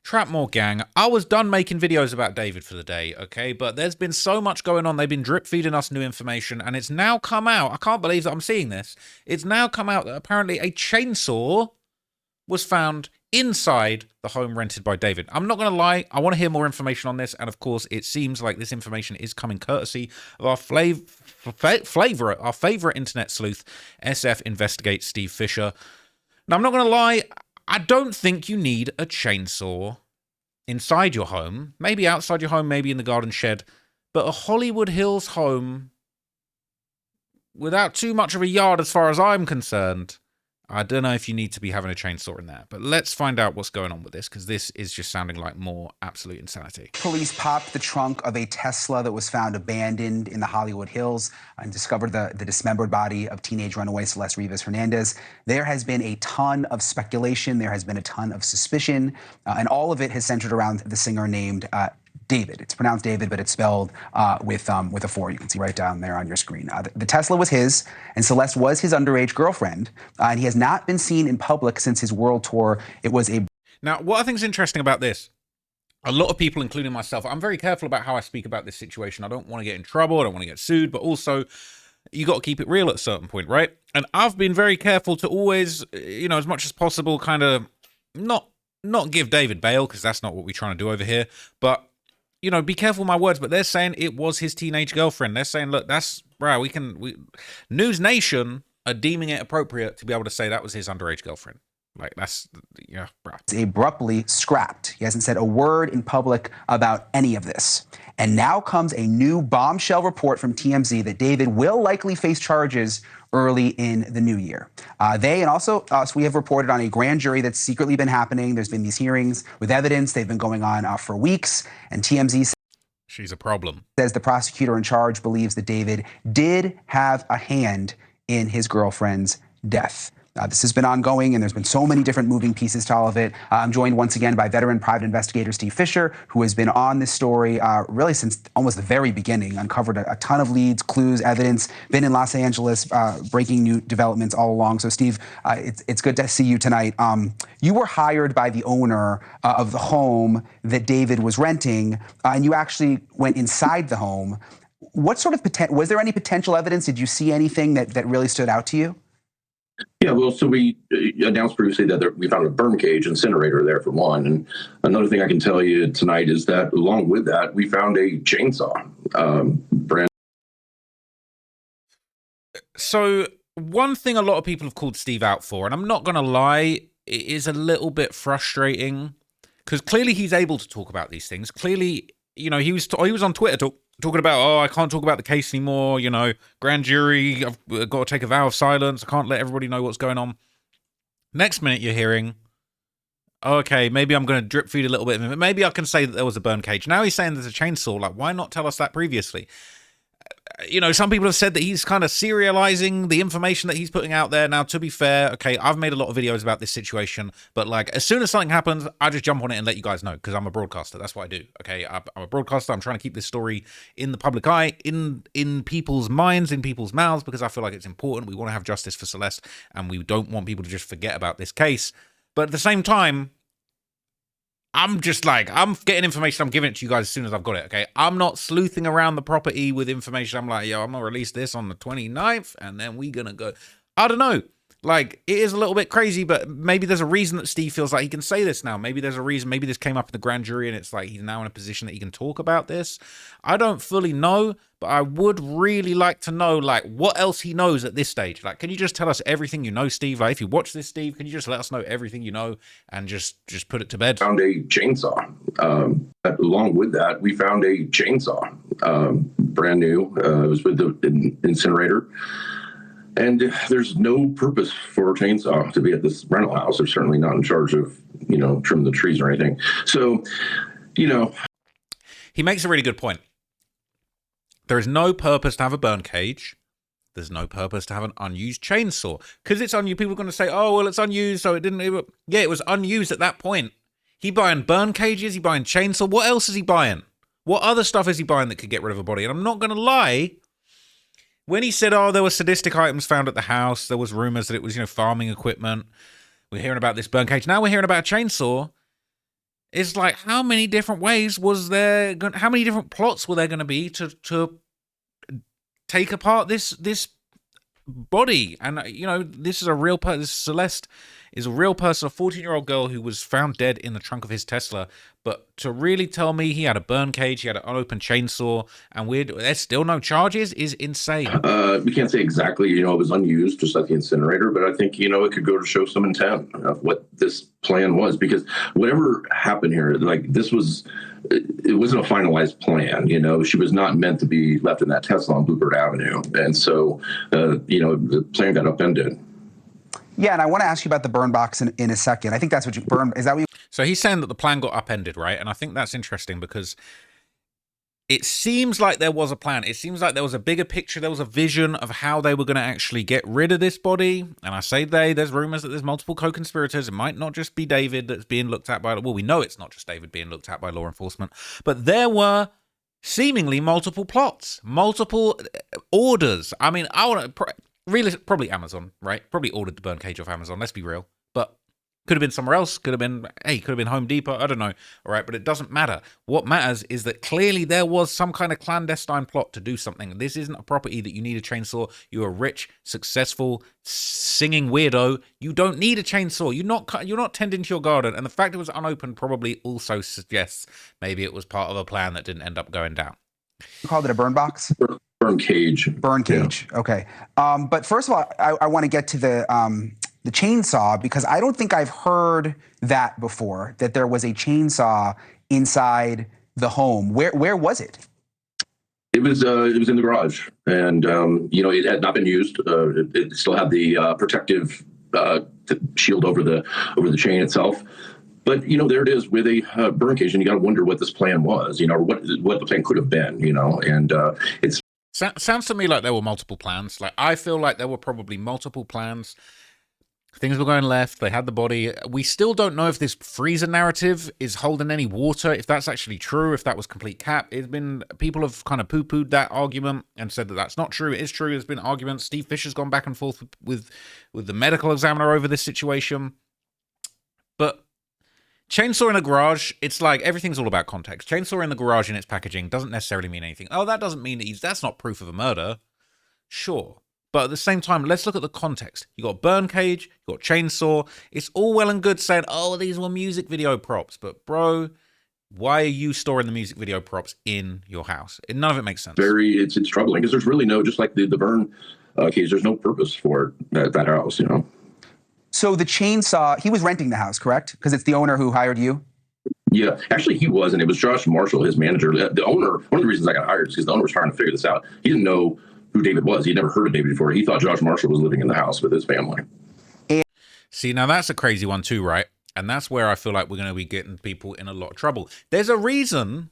Trapmore gang, I was done making videos about David for the day, okay? But there's been so much going on. They've been drip feeding us new information, and it's now come out. I can't believe that I'm seeing this. It's now come out that apparently a chainsaw was found inside the home rented by David. I'm not going to lie. I want to hear more information on this. And of course, it seems like this information is coming courtesy of our our favorite internet sleuth, SF Investigate Steve Fisher. Now, I'm not going to lie. I don't think you need a chainsaw inside your home. Maybe outside your home, maybe in the garden shed. But a Hollywood Hills home without too much of a yard as far as I'm concerned, I don't know if you need to be having a chainsaw in there. But let's find out what's going on with this, because this is just sounding like more absolute insanity. Police popped the trunk of a Tesla that was found abandoned in the Hollywood Hills and discovered the dismembered body of teenage runaway Celeste Rivas Hernandez. There has been a ton of speculation. There has been a ton of suspicion. And all of it has centered around the singer named David. It's pronounced David, but it's spelled with a 4. You can see right down there on your screen. The Tesla was his, and Celeste was his underage girlfriend, and he has not been seen in public since his world tour. It was a... Now, what I think is interesting about this, a lot of people, including myself, I'm very careful about how I speak about this situation. I don't want to get in trouble. I don't want to get sued, but also you got to keep it real at a certain point, right? And I've been very careful to always, you know, as much as possible, kind of not give David bail, because that's not what we're trying to do over here, but you know, be careful with my words, but they're saying it was his teenage girlfriend. They're saying, look, that's, bro, News Nation are deeming it appropriate to be able to say that was his underage girlfriend. Like, that's, yeah, bro. Abruptly scrapped. He hasn't said a word in public about any of this. And now comes a new bombshell report from TMZ that David will likely face charges early in the new year. They and also us, we have reported on a grand jury that's secretly been happening. There's been these hearings with evidence. They've been going on for weeks. And TMZ she's a problem. Says the prosecutor in charge believes that David did have a hand in his girlfriend's death. This has been ongoing, and there's been so many different moving pieces to all of it. I'm joined once again by veteran private investigator Steve Fisher, who has been on this story really since almost the very beginning, uncovered a ton of leads, clues, evidence, been in Los Angeles, breaking new developments all along. So, Steve, it's good to see you tonight. You were hired by the owner of the home that David was renting, and you actually went inside the home. What sort of was there any potential evidence? Did you see anything that really stood out to you? Yeah, well, so we announced previously that we found a burn cage incinerator there for one. And another thing I can tell you tonight is that along with that, we found a chainsaw. So one thing a lot of people have called Steve out for, and I'm not going to lie, it is a little bit frustrating because clearly he's able to talk about these things. Clearly, you know, he was on Twitter talking about, oh, I can't talk about the case anymore, you know, grand jury, I've got to take a vow of silence, I can't let everybody know what's going on. Next minute you're hearing, okay, maybe I'm going to drip feed a little bit, maybe I can say that there was a burn cage. Now he's saying there's a chainsaw, like, why not tell us that previously? You know, some people have said that he's kind of serializing the information that he's putting out there. Now, to be fair, okay, I've made a lot of videos about this situation, but like as soon as something happens, I just jump on it and let you guys know because I'm a broadcaster. That's what I do. Okay, I'm a broadcaster. I'm trying to keep this story in the public eye, in people's minds, in people's mouths, because I feel like it's important. We want to have justice for Celeste, and we don't want people to just forget about this case. But at the same time, I'm just like, I'm getting information, I'm giving it to you guys as soon as I've got it, okay? I'm not sleuthing around the property with information. I'm like, yo, I'm going to release this on the 29th, and then we going to go. I don't know. Like, it is a little bit crazy, but maybe there's a reason that Steve feels like he can say this now. Maybe there's a reason. Maybe this came up in the grand jury, and it's like he's now in a position that he can talk about this. I don't fully know, but I would really like to know, like, what else he knows at this stage. Like, can you just tell us everything you know, Steve? Like, if you watch this, Steve, can you just let us know everything you know and just put it to bed? Found a chainsaw. Along with that, we found a chainsaw, brand new. It was with the incinerator. And there's no purpose for a chainsaw to be at this rental house. They're certainly not in charge of, you know, trimming the trees or anything. So, you know. He makes a really good point. There is no purpose to have a burn cage. There's no purpose to have an unused chainsaw. Because it's unused. People are going to say, oh, well, it's unused, so it didn't. Yeah, it was unused at that point. He buying burn cages. He buying chainsaw. What else is he buying? What other stuff is he buying that could get rid of a body? And I'm not going to lie. When he said, oh, there were sadistic items found at the house, there was rumors that it was, you know, farming equipment. We're hearing about this burn cage. Now we're hearing about a chainsaw. It's like, how many different ways was there? How many different plots were there going to be to take apart this body? And this is a real person. This Celeste is a real person, a 14-year-old girl who was found dead in the trunk of his Tesla. But to really tell me he had a burn cage, he had an unopened chainsaw, and there's still no charges is insane. We can't say exactly, it was unused, just like the incinerator, but I think, it could go to show some intent of what this plan was, because whatever happened here, like it wasn't a finalized plan. She was not meant to be left in that Tesla on Bluebird Avenue. And so, the plan got upended. Yeah, and I want to ask you about the burn box in a second. I think that's what is that what you... So he's saying that the plan got upended, right? And I think that's interesting because it seems like there was a plan. It seems like there was a bigger picture. There was a vision of how they were going to actually get rid of this body. And I say there's rumors that there's multiple co-conspirators. It might not just be David that's being looked at by, well, we know it's not just David being looked at by law enforcement, but there were seemingly multiple plots, multiple orders. I mean, really, probably Amazon, right? Probably ordered the burn cage off Amazon. Let's be real. But could have been somewhere else. Could have been Home Depot. I don't know. All right, but it doesn't matter. What matters is that clearly there was some kind of clandestine plot to do something. This isn't a property that you need a chainsaw. You're a rich, successful, singing weirdo. You don't need a chainsaw. You're not tending to your garden. And the fact it was unopened probably also suggests maybe it was part of a plan that didn't end up going down. You called it a burn box? Burn cage. Burn cage. Yeah. Okay. But first of all, I want to get to the chainsaw, because I don't think I've heard that before, that there was a chainsaw inside the home. Where was it? It was in the garage, and it had not been used. It still had the protective shield over the chain itself. But there it is with a burn cage, and you got to wonder what this plan was, or what the plan could have been, and it's. Sounds to me like there were multiple plans. Like, I feel like there were probably multiple plans. Things were going left. They had the body. We still don't know if this freezer narrative is holding any water, if that's actually true, if that was complete cap. People have kind of poo-pooed that argument and said that that's not true. It is true. There's been arguments. Steve Fisher's gone back and forth with the medical examiner over this situation. But chainsaw in a garage, it's like everything's all about context. Chainsaw in the garage in its packaging doesn't necessarily mean anything. Oh, that doesn't mean that's not proof of a murder. Sure. But at the same time, let's look at the context. You got burn cage, you got chainsaw. It's all well and good saying, oh, these were music video props. But bro, why are you storing the music video props in your house? None of it makes sense. It's troubling, because there's really just like the burn cage, there's no purpose for that house, So the chainsaw, he was renting the house, correct? Because it's the owner who hired you? Yeah, actually he wasn't. It was Josh Marshall, his manager. The owner, one of the reasons I got hired is because the owner was trying to figure this out. He didn't know who David was. He'd never heard of David before. He thought Josh Marshall was living in the house with his family. See, now that's a crazy one too, right? And that's where I feel like we're going to be getting people in a lot of trouble. There's a reason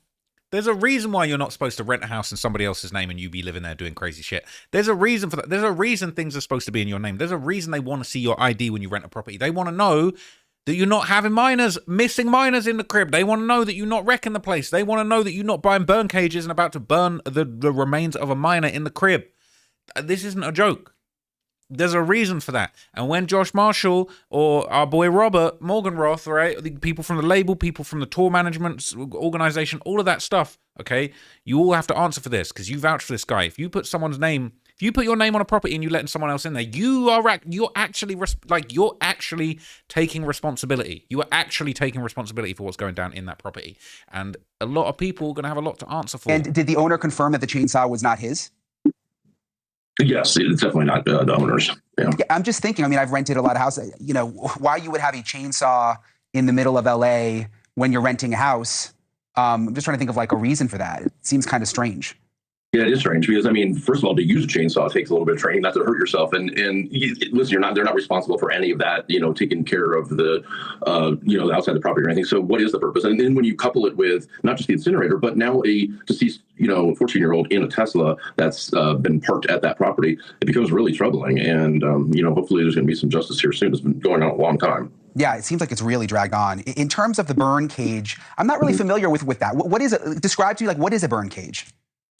why you're not supposed to rent a house in somebody else's name and you be living there doing crazy shit. There's a reason for that. There's a reason things are supposed to be in your name. There's a reason they want to see your ID when you rent a property. They want to know that you're not having missing minors in the crib. They want to know that you're not wrecking the place. They want to know that you're not buying burn cages and about to burn the remains of a minor in the crib. This isn't a joke. There's a reason for that. And when Josh Marshall or our boy Robert Morgenroth, right, the people from the label, people from the tour management organization, all of that stuff, okay, you all have to answer for this because you vouch for this guy. If you put someone's name, if you put your name on a property and you're letting someone else in there, you're actually taking responsibility. You are actually taking responsibility for what's going down in that property. And a lot of people are going to have a lot to answer for. And did the owner confirm that the chainsaw was not his? Yes, it's definitely not the owners. Yeah. I'm just thinking, I've rented a lot of houses, why you would have a chainsaw in the middle of LA when you're renting a house. I'm just trying to think of like a reason for that. It seems kind of strange. Yeah, it is strange because, first of all, to use a chainsaw takes a little bit of training, not to hurt yourself. And listen, they're not responsible for any of that, taking care of the, outside the property or anything. So what is the purpose? And then when you couple it with not just the incinerator, but now a deceased, 14-year-old in a Tesla that's been parked at that property, it becomes really troubling. And, hopefully there's going to be some justice here soon. It's been going on a long time. Yeah, it seems like it's really dragged on. In terms of the burn cage, I'm not really familiar with that. What is it? Describe to me, what is a burn cage?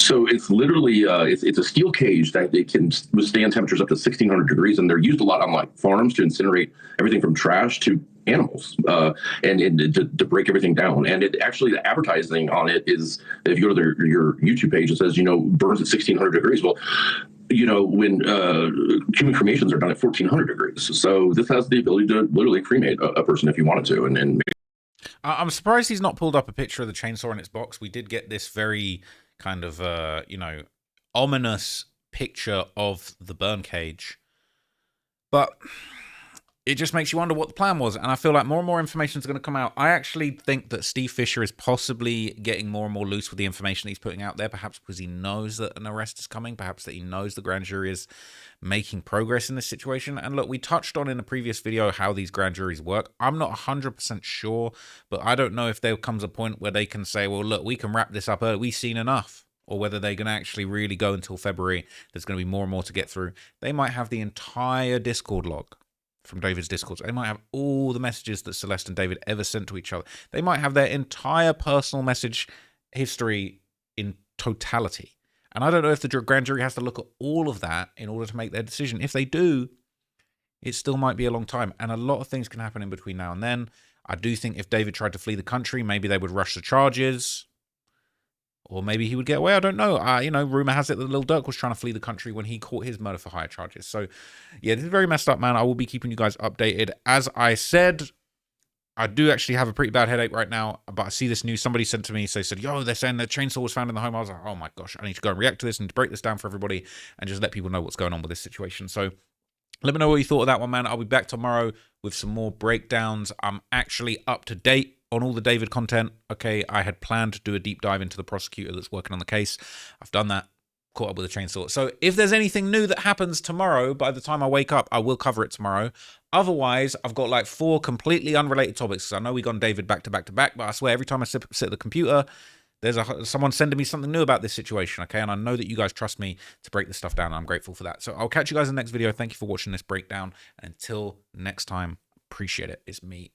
So it's literally it's a steel cage that it can withstand temperatures up to 1,600 degrees, and they're used a lot on like farms to incinerate everything from trash to animals, and to break everything down. And it actually, the advertising on it is, if you go to your YouTube page, it says, burns at 1600 degrees. Well, when human cremations are done at 1400 degrees. So this has the ability to literally cremate a person if you wanted to. And I'm surprised he's not pulled up a picture of the chainsaw in its box. We did get this very kind of, ominous picture of the burn cage. But it just makes you wonder what the plan was. And I feel like more and more information is going to come out. I actually think that Steve Fisher is possibly getting more and more loose with the information he's putting out there, perhaps because he knows that an arrest is coming, perhaps that he knows the grand jury is making progress in this situation. And look, we touched on in a previous video how these grand juries work. I'm not 100% sure, but I don't know if there comes a point where they can say, well, look, we can wrap this up early. We've seen enough. Or whether they're going to actually really go until February. There's going to be more and more to get through. They might have the entire Discord log from David's Discord. They might have all the messages that Celeste and David ever sent to each other. They might have their entire personal message history in totality. And I don't know if the grand jury has to look at all of that in order to make their decision. If they do, it still might be a long time. And a lot of things can happen in between now and then. I do think if David tried to flee the country, maybe they would rush the charges. Or maybe he would get away. I don't know. Rumor has it that Lil Durk was trying to flee the country when he caught his murder for hire charges. So, yeah, this is very messed up, man. I will be keeping you guys updated. As I said, I do actually have a pretty bad headache right now, but I see this news. Somebody sent to me, so they said, yo, they're saying the chainsaw was found in the home. I was like, oh my gosh, I need to go and react to this and break this down for everybody and just let people know what's going on with this situation. So let me know what you thought of that one, man. I'll be back tomorrow with some more breakdowns. I'm actually up to date on all the David content. Okay, I had planned to do a deep dive into the prosecutor that's working on the case. I've done that, caught up with a chainsaw. So if there's anything new that happens tomorrow, by the time I wake up, I will cover it tomorrow. Otherwise, I've got like 4 completely unrelated topics. I know we got David back to back to back, but I swear every time I sit at the computer, there's someone sending me something new about this situation, okay? And I know that you guys trust me to break this stuff down, and I'm grateful for that. So I'll catch you guys in the next video. Thank you for watching this breakdown. And until next time, appreciate it. It's me.